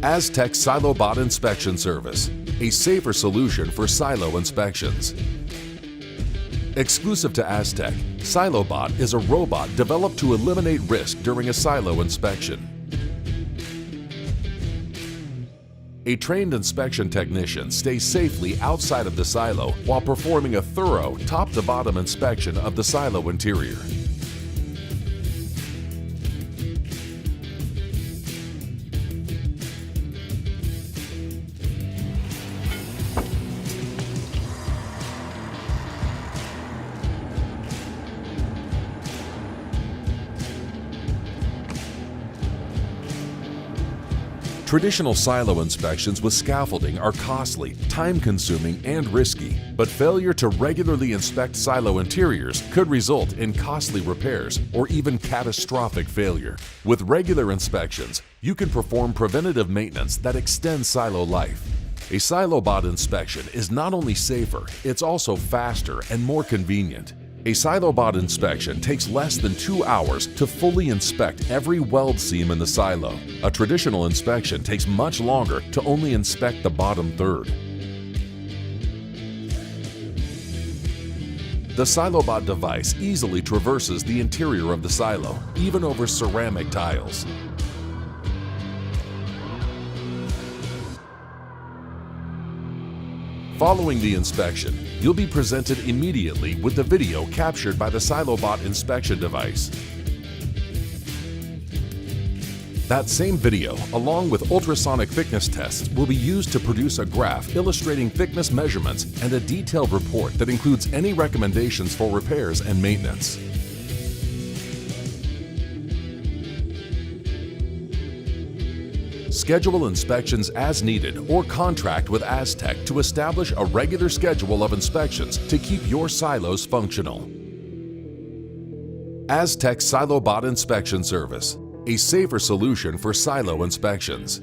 Astec Silobot Inspection Service, a safer solution for silo inspections. Exclusive to Astec, Silobot is a robot developed to eliminate risk during a silo inspection. A trained inspection technician stays safely outside of the silo while performing a thorough top-to-bottom inspection of the silo interior. Traditional silo inspections with scaffolding are costly, time-consuming, and risky, but failure to regularly inspect silo interiors could result in costly repairs or even catastrophic failure. With regular inspections, you can perform preventative maintenance that extends silo life. A Silobot inspection is not only safer, it's also faster and more convenient. A Silobot inspection takes less than 2 hours to fully inspect every weld seam in the silo. A traditional inspection takes much longer to only inspect the bottom third. The Silobot device easily traverses the interior of the silo, even over ceramic tiles. Following the inspection, you'll be presented immediately with the video captured by the Silobot inspection device. That same video, along with ultrasonic thickness tests, will be used to produce a graph illustrating thickness measurements and a detailed report that includes any recommendations for repairs and maintenance. Schedule inspections as needed or contract with Astec to establish a regular schedule of inspections to keep your silos functional. Astec Silobot Inspection Service, a safer solution for silo inspections.